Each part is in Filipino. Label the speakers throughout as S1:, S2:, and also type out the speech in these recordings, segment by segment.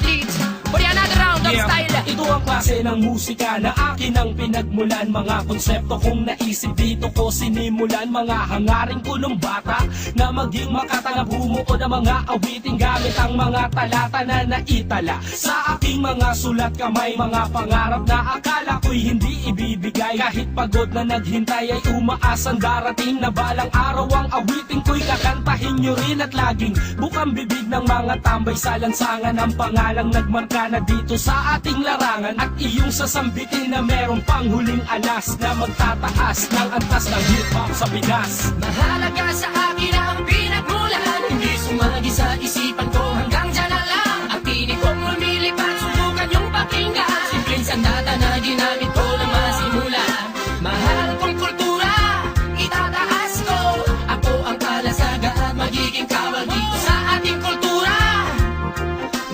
S1: beat. For another round of style.
S2: Ito ang klase ng musika na akin ang pinagmulan. Mga konsepto kong naisip dito ko sinimulan. Mga hangaring ko nung bata na maging makatanga, bumuo ng mga awiting gamit ang mga talata na naitala sa aking mga sulat kamay. Mga pangarap na akala ko'y hindi ibibigay. Kahit pagod na naghintay ay umaasang darating na balang araw ang awiting ko'y kakantahin nyo rin. At laging bukang bibig ng mga tambay sa lansangan ang pangalang nagmarka na dito sa ating larangan. At iyong sasambitin na meron pang huling alas na magtataas ng antas ng hip-hop sa Pinas.
S1: Mahalaga sa akin ang pinagmulan, hindi sumagi sa isipan ko hanggang dyan na lang. Ang tinig kong lumilipad, subukan yung pakinggan. Simpleng sandata na ginamit ko na masimula. Mahal kong kultura, itataas ko. Ako ang kalasaga at magiging kawal dito sa ating kultura.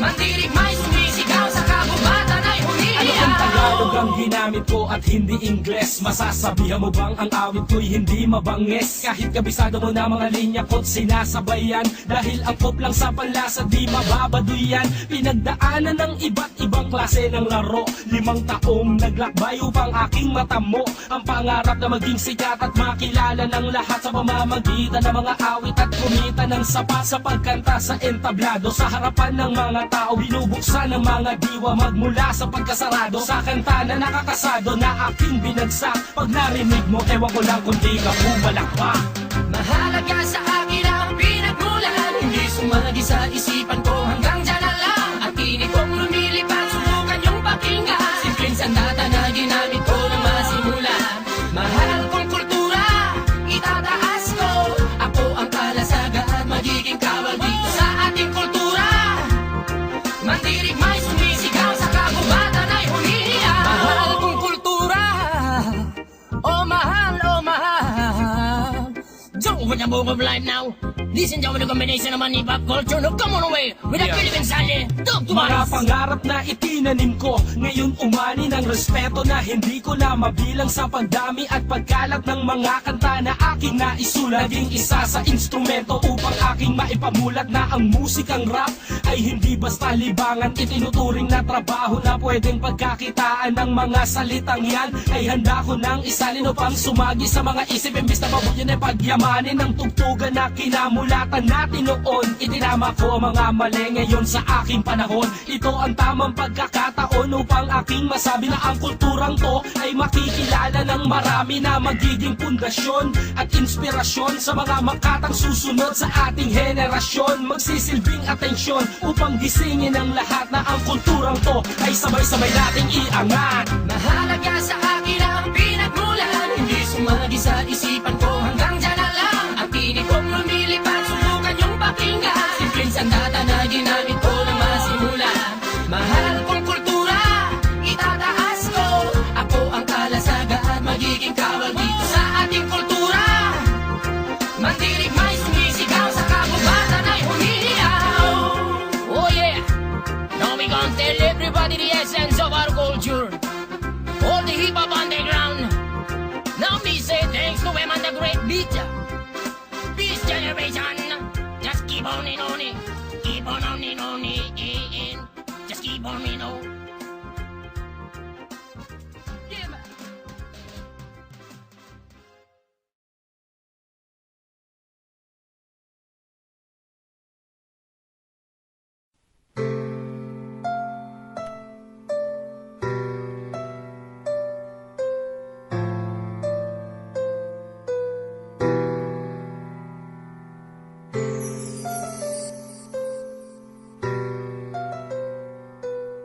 S1: Mandirig may sumisigaw sa kabubatan ay humihiyaw.
S2: Ano ang Tagalog ang ginamit ko at hindi Ingles? Masasabihan mo bang ang awit ko'y hindi mabanges? Kahit kabisado mo na mga linya ko't sinasabayan, dahil ang pop lang sa panlasa di mababaduy yan. Pinagdaanan ng iba't ibang klase ng laro, 5 taong naglakbay upang aking matamo ang pangarap na maging sikat at makilala ng lahat sa pamamagitan ng mga awit at kumita ng sapat sa pagkanta sa entablado. Sa harapan ng mga tao binubuksan ng mga diwa magmula sa pagkasarado sa kanta na nakakasado na aking binagsak. Pag narinig mo, ewan ko lang kung di ka pumalakpak.
S1: Mahalaga sa akin ang pinagmulan, hindi sumagi sa isipan ko hanggang dyan na lang. Ang tinig kong lumilipad, subukan yung pakinggan. Simpleng sandata na ginamit ko na masimula. Mahal kong kultura, itataas ko. Ako ang kalasaga at magiging kawal dito sa ating kultura. Mandirig may sumisigaw sa kabubatan ay humihiyaw. Mahal kong kultura, oh mahal, oh mahal. Don't open the book of life now. Listen to the combination of money pop culture. No, come on away with a Philippine Sunday. Talk to
S2: Mga
S1: us.
S2: pangarap na itinanim ko, ngayon umani ng respeto na hindi ko na mabilang sa pagdami at pagkalat ng mga kanta na aking naisulat. Naging isa sa instrumento upang aking maipamulat na ang musikang rap ay hindi basta libangan. Itinuturing na trabaho na pwedeng pagkakitaan ng mga salitang yan ay handa ko nang isalin upang sumagi sa mga isip. Imbis na mabuyan ay pagyamanin ng tugtugan na kinamulatan natin noon. Itinama ko ang mga mali ngayon sa aking panahon. Ito ang tamang pagkakataon upang aking masabi na ang kulturang to ay makikilala ng marami na magiging pundasyon at inspirasyon sa mga makatang susunod sa ating henerasyon. Magsisilbing atensyon upang gisingin ang lahat na ang kulturang to ay sabay-sabay nating iangat.
S1: Mahalaga sa akin ang pinagmulan, hindi sumagi sa isipan ko hanggang dyan na lang. Ang tinig kong lumilipad, subukan yung pakinggan. Simpleng sandata na ginamit ko na masimula. Mahal kong kultura, itataas ko. Ako ang kalasaga at magiging kawal dito sa ating kultura. Mandirig may sumisigaw sa kabubatan ay humihiyaw. Oh yeah, now we gon' tell everybody the essence of our culture. All the hip-hop underground. Now me say thanks to him and the great beat. This generation, just keep on it, keep on it, just keep on it, Yeah, man.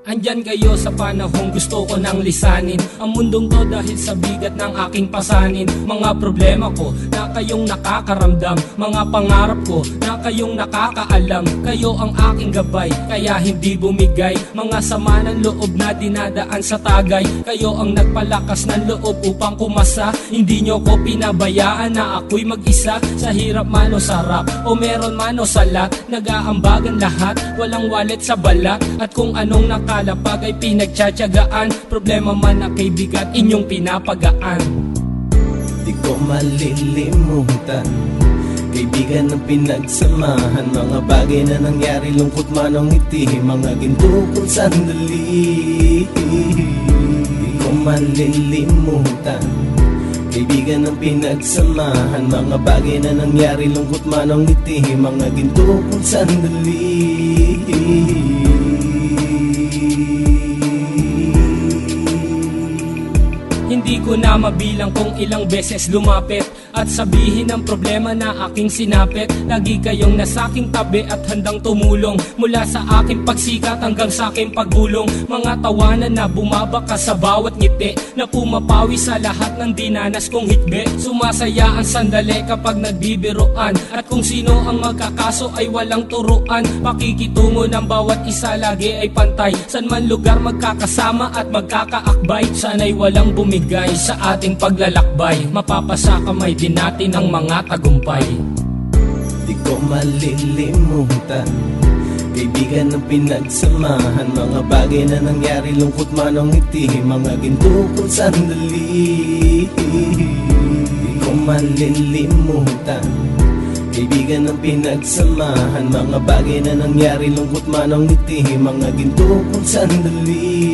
S2: Andyan kayo sa panahong gusto ko nang lisanin ang mundong to dahil sa bigat ng aking pasanin. Mga problema ko na kayong nakakaramdam, mga pangarap ko na kayong nakakaalam. Kayo ang aking gabay, kaya hindi bumigay. Mga sama ng loob na dinadaan sa tagay. Kayo ang nagpalakas ng loob upang kumasa. Hindi nyo ko pinabayaan na ako'y mag-isa. Sa hirap man o sarap, o meron man o salat, nag-aambagan lahat, walang walet sa balat. At kung anong nakalapag ay pinagtsatsagaan, problema man na kay bigat inyong pinapagaan.
S3: Di ko malilimutan Kaibigan ng pinagsamahan, mga bagay na nangyari, lungkot man ang ngiti, mga ginto kung sandali di ko malilimutan. Kaibigan ng pinagsamahan, mga bagay na nangyari, lungkot man ang ngiti, mga ginto kung sandali.
S2: Hindi ko na mabilang kung ilang beses lumapit at sabihin ang problema na aking sinapit. Lagi kayong nasa aking tabi at handang tumulong, mula sa aking pagsikat hanggang sa aking paggulong. Mga tawanan na bumabaka sa bawat ngiti, na pumapawi sa lahat ng dinanas kong hitbe. Sumasaya ang sandali kapag nagbibiroan, at kung sino ang magkakaso ay walang turuan. Pakikitungo ng bawat isa lagi ay pantay, san man lugar magkakasama at magkakaakbay. Sana'y walang bumigay sa ating paglalakbay, mapapasa kamay din natin ang mga tagumpay.
S3: Di ko malilimutan, kaibigan ng pinagsamahan, mga bagay na nangyari, lungkot man ang ngiti, mga ginto kung sandali di ko malilimutan. Kaibigan ng pinagsamahan, mga bagay na nangyari, lungkot man ang ngiti, mga ginto kung sandali.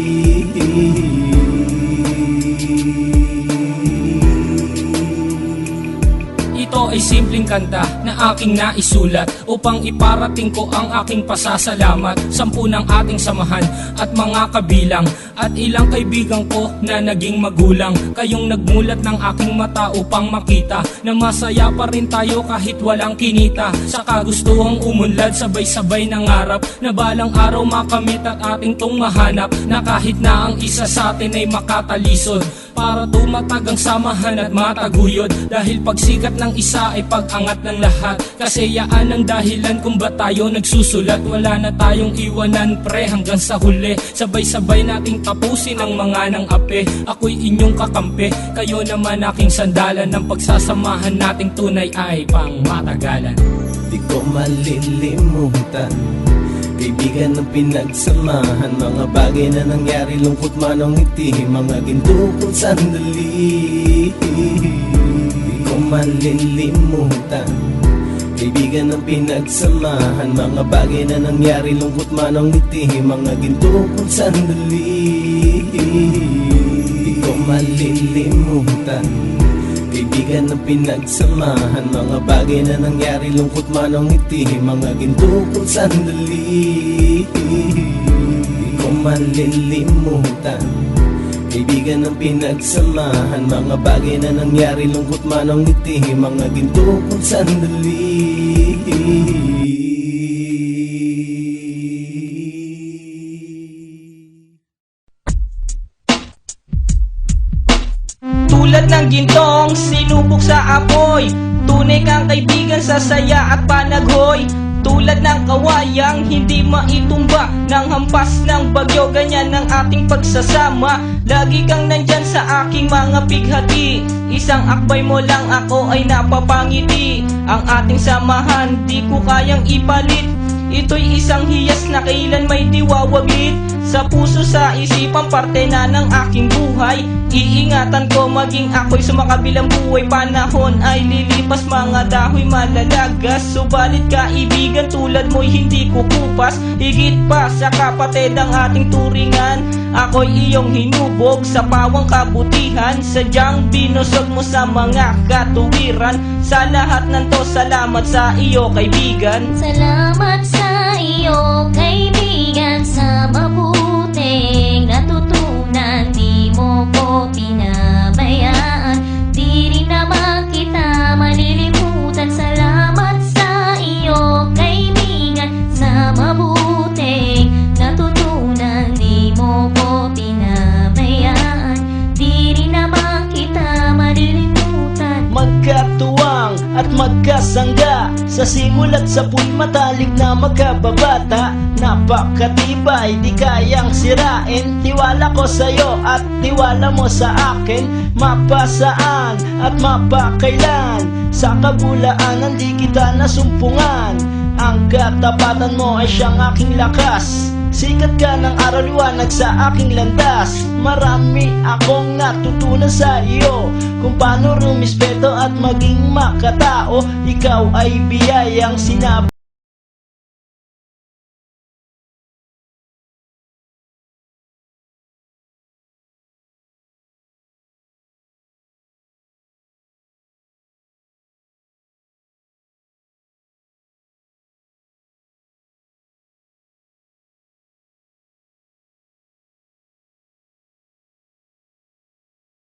S2: Ito ay simpleng kanta na aking naisulat upang iparating ko ang aking pasasalamat. 10 ng ating samahan at mga kabilang, at ilang kaibigan ko na naging magulang. Kayong nagmulat ng aking mata upang makita na masaya pa rin tayo kahit walang kinita. Sa kagustuhang umunlad, sabay-sabay nangarap na balang araw makamit at ating tong mahanap, na kahit na ang isa sa atin ay makatalisod, para tumatag ang samahan at mataguyod. Dahil pagsikat ng isa ay pag-angat ng lahat, kasi yaan ang dahilan kung ba't tayo nagsusulat. Wala na tayong iwanan pre hanggang sa huli, sabay-sabay nating tapusin ang mga nang ape. Ako'y inyong kakampi, kayo naman aking sandalan, ng pagsasamahan nating tunay ay pang matagalan.
S3: Di ko malilimutan, kaibigan ng pinagsamahan, mga bagay na nangyari, lungkot man ang ngiti, mga ginto kung sandali di ko malilimutan. Kaibigan ng pinagsamahan, mga bagay na nangyari, lungkot man ang ngiti, mga ginto kung sandali di ko malilimutan. Kaibigan ng pinagsamahan, mga bagay na nangyari, lungkot man ang ngiti, mga ginto kung sandali di ko malilimutan. Kaibigan ng pinagsamahan, mga bagay na nangyari, lungkot man ang ngiti, mga ginto kung sandali.
S4: Tulad ng gintong sinubok sa apoy, tunay kang kaibigan sa saya at panaghoy. Tulad ng kawayang hindi maitumba ng hampas ng bagyo, ganyan ang ating pagsasama. Lagi kang nandyan sa aking mga pighati, isang akbay mo lang ako ay napapangiti. Ang ating samahan di ko kayang ipalit, ito'y isang hiyas na kailan may diwawaglit. Sa puso, sa isipan, parte na ng aking buhay. Iingatan ko maging ako'y sumakabilang buhay. Panahon ay lilipas, mga dahoy malalagas, subalit kaibigan tulad mo'y hindi kukupas. Higit pa sa kapatid ang ating turingan, ako'y iyong hinubog sa pawang kabutihan. Sadyang binusog mo sa mga katuwiran. Sa lahat ng to, salamat sa iyo kaibigan.
S5: Salamat sa iyo, kaibigan, sa mabuting natutunan. Di mo ko pinabayaan, di rin naman kita malilimutan. Salamat sa iyo, kaibigan, sa mabuting natutunan. Di mo ko pinabayaan, di rin naman kita malilimutan.
S4: Magkatuwang at magkasangga, sa simulat sa puy matalik na magkababata. Napakatibay, di kayang sirain, tiwala ko sa'yo at tiwala mo sa akin. Mapasaan at mapakailan, sa kabulaanan di kita nasumpungan. Ang katapatan mo ay siyang aking lakas,
S6: Sikat ka ng araw liwanag sa aking landas. Marami akong natutunan sa iyo, kung paano rumispeto at maging makatao. Ikaw ay biyayang sinabi